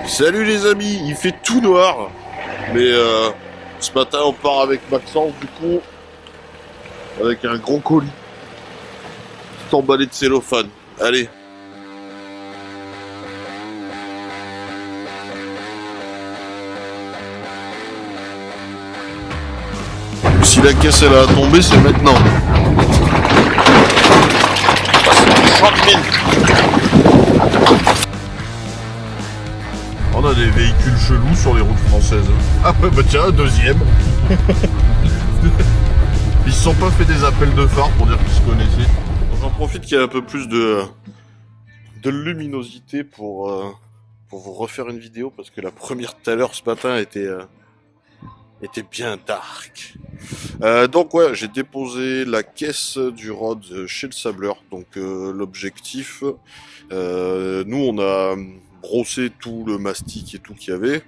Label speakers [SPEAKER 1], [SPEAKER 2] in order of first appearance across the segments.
[SPEAKER 1] Salut les amis, il fait tout noir, mais ce matin on part avec Maxence du coup, avec un gros colis, tout emballé de cellophane. Allez. Si la caisse elle a tombé, c'est maintenant. On a des véhicules chelous sur les routes françaises. Ah ouais bah tiens, un deuxième. Ils se sont pas fait des appels de phare pour dire qu'ils se connaissaient. J'en profite qu'il y ait un peu plus de luminosité pour vous refaire une vidéo parce que la première tout à l'heure ce matin était bien dark. Donc ouais, j'ai déposé la caisse du rod chez le sableur. Donc l'objectif, nous on a brossé tout le mastic et tout qu'il y avait,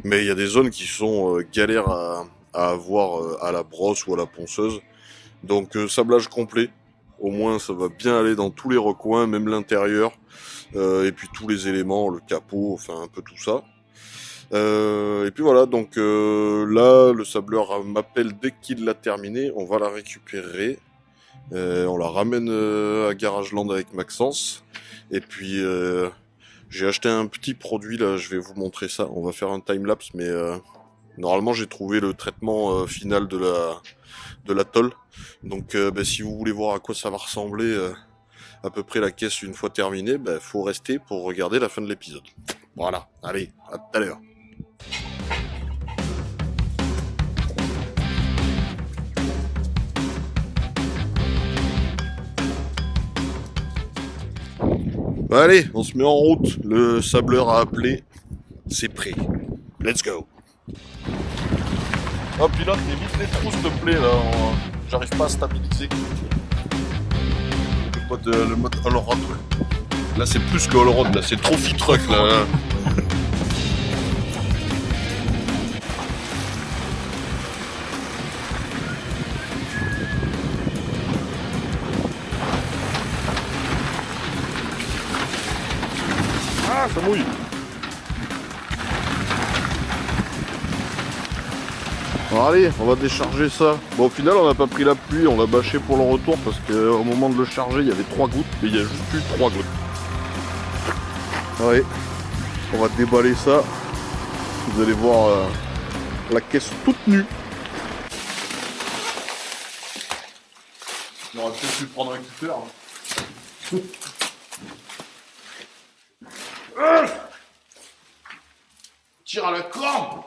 [SPEAKER 1] mais il y a des zones qui sont galères à avoir à la brosse ou à la ponceuse. Donc sablage complet. Au moins ça va bien aller dans tous les recoins, même l'intérieur, et puis tous les éléments, le capot, enfin un peu tout ça. Et puis voilà, donc là, le sableur m'appelle dès qu'il l'a terminé, on va la récupérer, on la ramène à Garageland avec Maxence, et puis j'ai acheté un petit produit là, je vais vous montrer ça, on va faire un timelapse, mais normalement j'ai trouvé le traitement final de la tôle, donc si vous voulez voir à quoi ça va ressembler à peu près la caisse une fois terminée, faut rester pour regarder la fin de l'épisode. Voilà, allez, à tout à l'heure. Allez, on se met en route. Le sableur a appelé. C'est prêt. Let's go. Oh pilote, évite les trous s'il te plaît là. J'arrive pas à stabiliser. Le mode all-road. Là c'est plus que all-road, là c'est trophy truck là. Ah, ça mouille. Bon, allez, on va décharger ça. Bon, au final, on n'a pas pris la pluie, on l'a bâché pour le retour parce qu'au moment de le charger, il y avait 3 gouttes, mais il y a juste eu 3 gouttes. Allez, on va déballer ça. Vous allez voir la caisse toute nue. On aurait peut-être pu prendre un cutter. Tire à la corde.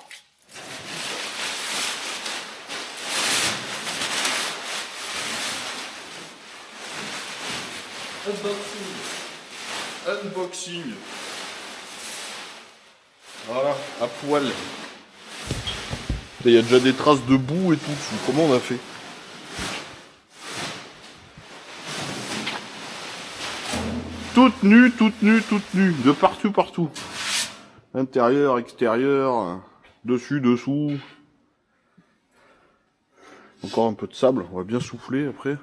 [SPEAKER 1] Unboxing. Voilà, à poil. Il y a déjà des traces de boue et tout dessus. Comment on a fait? Toute nue, toute nue, toute nue. De partout, partout. Intérieur, extérieur, dessus, dessous. Encore un peu de sable, on va bien souffler après.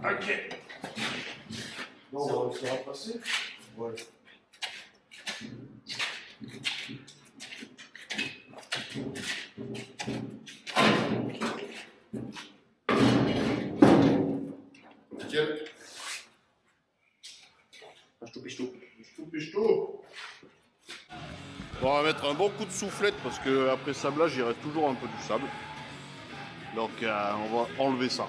[SPEAKER 1] Ok. Bon, on va réussir à passer. Ouais. Nickel. Bon, on va mettre un bon coup de soufflette parce que après sablage il reste toujours un peu du sable. Donc on va enlever ça.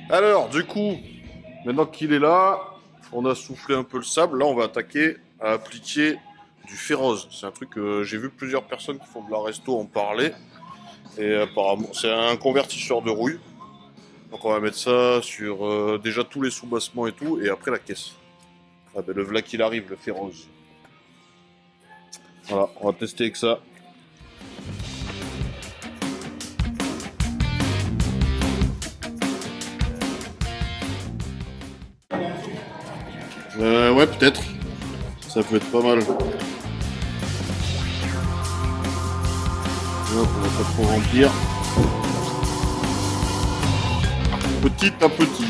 [SPEAKER 1] Alors, du coup, maintenant qu'il est là, on a soufflé un peu le sable. Là, on va attaquer à appliquer du ferrose. C'est un truc que j'ai vu plusieurs personnes qui font de la resto en parler. Et apparemment, c'est un convertisseur de rouille. Donc, on va mettre ça sur déjà tous les sous-bassements et tout. Et après, la caisse. Ah ben, le voilà qu'il arrive, le ferrose. Voilà, on va tester avec ça. Ouais, peut-être. Ça peut être pas mal. Hop, on va pas trop remplir. Petit à petit.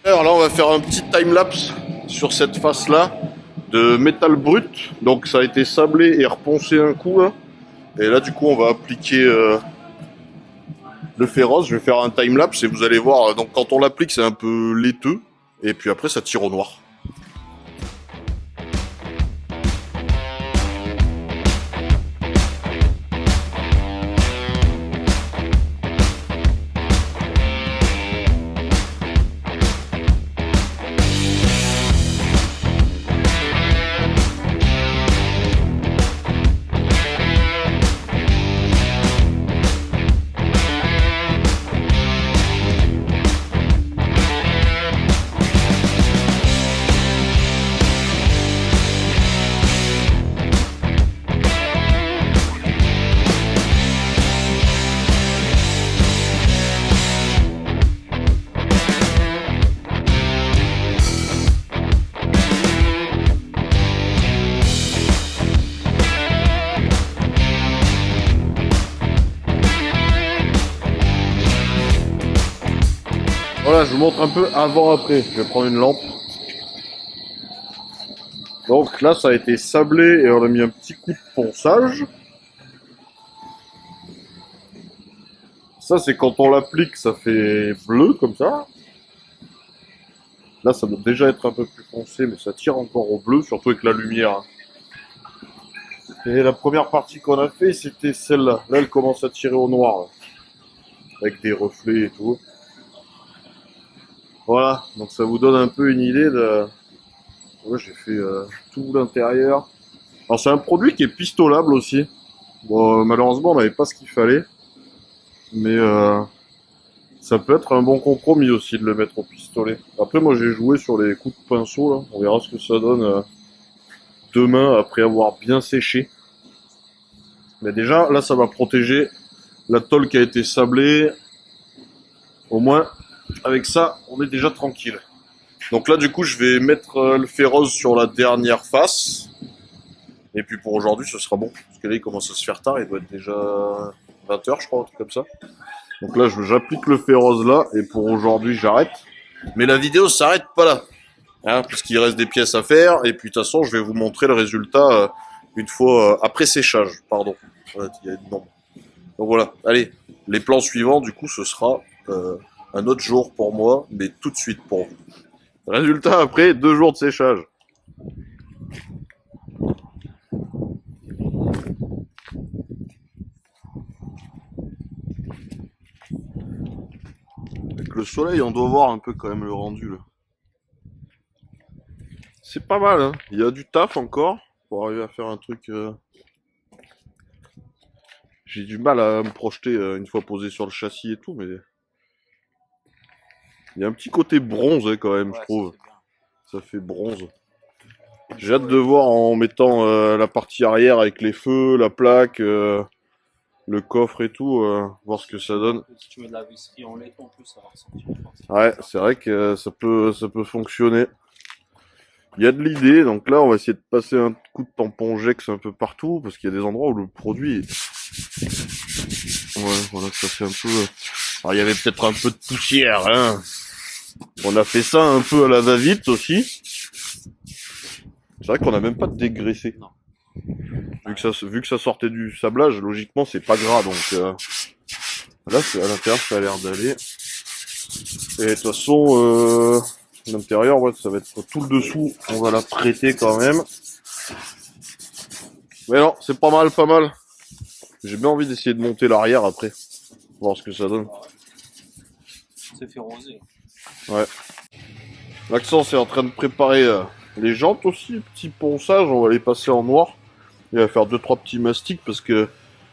[SPEAKER 1] Alors là, on va faire un petit time-lapse sur cette face-là de métal brut. Donc ça a été sablé et reponcé un coup là. Et là, du coup, on va appliquer le ferrose. Je vais faire un time-lapse et vous allez voir. Donc quand on l'applique, c'est un peu laiteux. Et puis après, ça tire au noir. Voilà, je vous montre un peu avant-après. Je vais prendre une lampe. Donc là, ça a été sablé et on a mis un petit coup de ponçage. Ça, c'est quand on l'applique, ça fait bleu comme ça. Là, ça doit déjà être un peu plus foncé, mais ça tire encore au bleu, surtout avec la lumière. Et la première partie qu'on a fait, c'était celle-là. Là, elle commence à tirer au noir, là, avec des reflets et tout. Voilà, donc ça vous donne un peu une idée de... Ouais, j'ai fait tout l'intérieur. Alors c'est un produit qui est pistolable aussi. Bon, malheureusement, on n'avait pas ce qu'il fallait. Mais ça peut être un bon compromis aussi de le mettre au pistolet. Après, moi j'ai joué sur les coups de pinceau, là. On verra ce que ça donne demain après avoir bien séché. Mais déjà, là, ça va protéger la tôle qui a été sablée. Au moins, avec ça, on est déjà tranquille. Donc là, du coup, je vais mettre le ferrose sur la dernière face. Et puis pour aujourd'hui, ce sera bon. Parce que là, il commence à se faire tard. Il doit être déjà 20h, je crois, un truc comme ça. Donc là, j'applique le ferrose là. Et pour aujourd'hui, j'arrête. Mais la vidéo s'arrête pas là. Hein, parce qu'il reste des pièces à faire. Et puis de toute façon, je vais vous montrer le résultat une fois après séchage. Pardon. Voilà, il y a une nombre. Donc voilà. Allez, les plans suivants, du coup, ce sera un autre jour pour moi. Mais tout de suite pour vous. Résultat après 2 jours de séchage. Avec le soleil, on doit voir un peu quand même le rendu là. C'est pas mal, hein. Il y a du taf encore pour arriver à faire un truc J'ai du mal à me projeter une fois posé sur le châssis et tout, mais il y a un petit côté bronze quand même, je trouve. Ça fait bronze. J'ai hâte de voir en mettant la partie arrière avec les feux, la plaque, le coffre et tout, voir ce que ça donne.
[SPEAKER 2] Si tu mets de la visserie en lait, en plus, ça va ressortir.
[SPEAKER 1] Ouais, c'est vrai que ça peut fonctionner. Il y a de l'idée, donc là on va essayer de passer un coup de tampon Jex un peu partout, parce qu'il y a des endroits où le produit ouais, voilà, ça fait un peu... Alors il y avait peut-être un peu de poussière, hein. On a fait ça un peu à la va-vite aussi. C'est vrai qu'on a même pas dégraissé.
[SPEAKER 2] Non.
[SPEAKER 1] Vu que ça sortait du sablage, logiquement c'est pas gras, donc là à l'intérieur ça a l'air d'aller. Et de toute façon, l'intérieur, ouais, ça va être tout le dessous, on va la prêter quand même. Mais non, c'est pas mal, pas mal. J'ai bien envie d'essayer de monter l'arrière après, voir ce que ça donne.
[SPEAKER 2] C'est fait roser.
[SPEAKER 1] Ouais. Maxence est en train de préparer les jantes aussi, petit ponçage, on va les passer en noir. Il va faire 2-3 petits mastiques parce que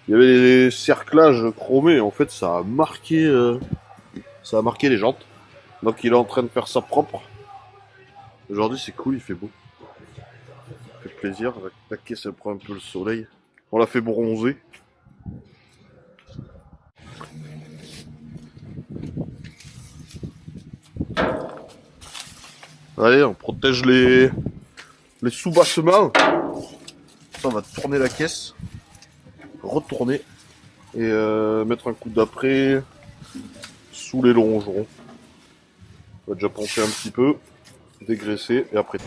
[SPEAKER 1] il y avait des cerclages chromés, en fait ça a marqué les jantes. Donc il est en train de faire ça propre. Aujourd'hui c'est cool, il fait beau. Ça fait plaisir, la caisse elle prend un peu le soleil. On l'a fait bronzer. Allez, on protège les sous-bassements. Ça, on va tourner la caisse, retourner et mettre un coup d'après sous les longerons. On va déjà poncer un petit peu, dégraisser et après.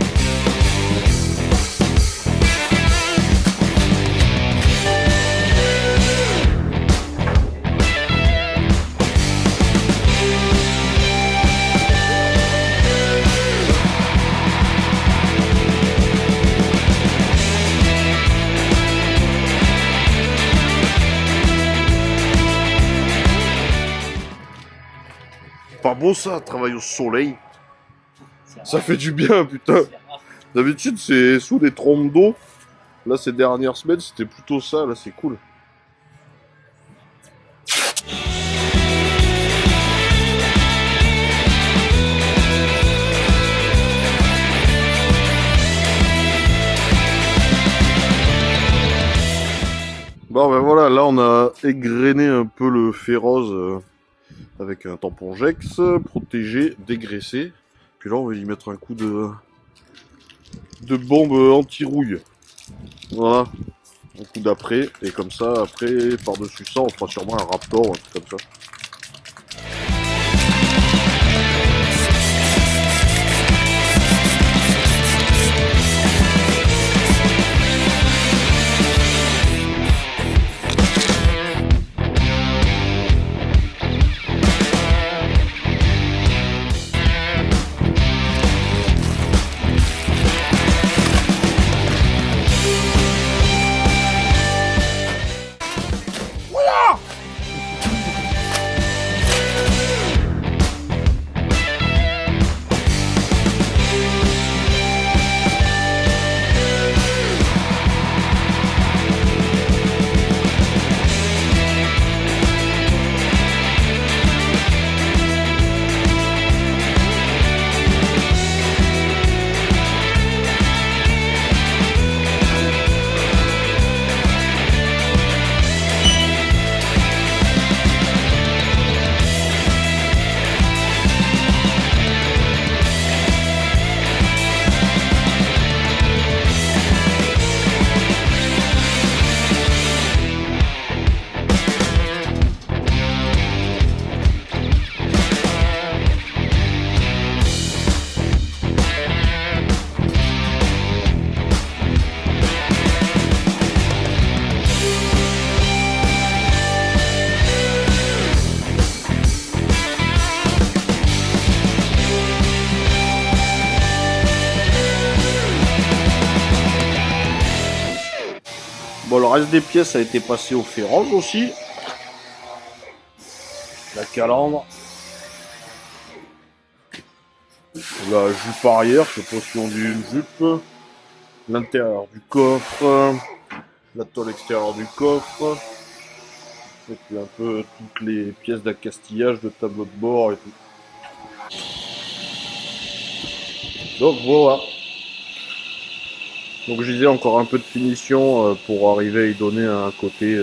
[SPEAKER 1] Pas beau ça, travail au soleil. Ça fait du bien, putain. D'habitude, c'est sous des trompes d'eau. Là, ces dernières semaines, c'était plutôt ça. Là, c'est cool. Bon, ben voilà, là, on a égrené un peu le féroce avec un tampon Jex, protégé, dégraissé. Puis là, on va y mettre un coup de bombe anti-rouille. Voilà. Un coup d'après. Et comme ça, après, par-dessus ça, on fera sûrement un Raptor, un truc comme ça. Bon, le reste des pièces a été passé au féroce aussi. La calandre. La jupe arrière, je sais pas si on dit une jupe. L'intérieur du coffre. La tôle extérieure du coffre. Et puis un peu toutes les pièces d'accastillage, de tableau de bord et tout. Donc voilà. Donc je disais encore un peu de finition pour arriver à y donner un côté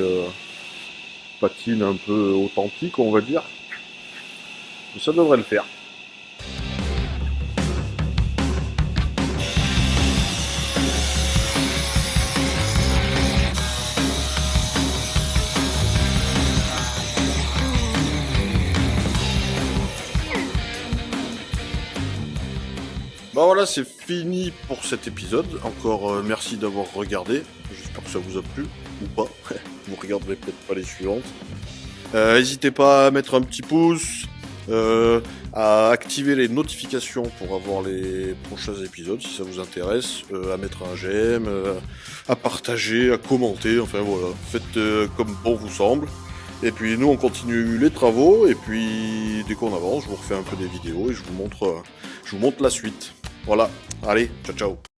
[SPEAKER 1] patine un peu authentique, on va dire. Mais ça devrait le faire. Bah voilà, c'est fini pour cet épisode. Encore merci d'avoir regardé. J'espère que ça vous a plu, ou pas. Vous regarderez peut-être pas les suivantes. N'hésitez pas à mettre un petit pouce, à activer les notifications pour avoir les prochains épisodes si ça vous intéresse, à mettre un j'aime, à partager, à commenter, enfin voilà, faites comme bon vous semble. Et puis nous on continue les travaux et puis dès qu'on avance je vous refais un peu des vidéos et je vous montre la suite. Voilà, allez, ciao ciao.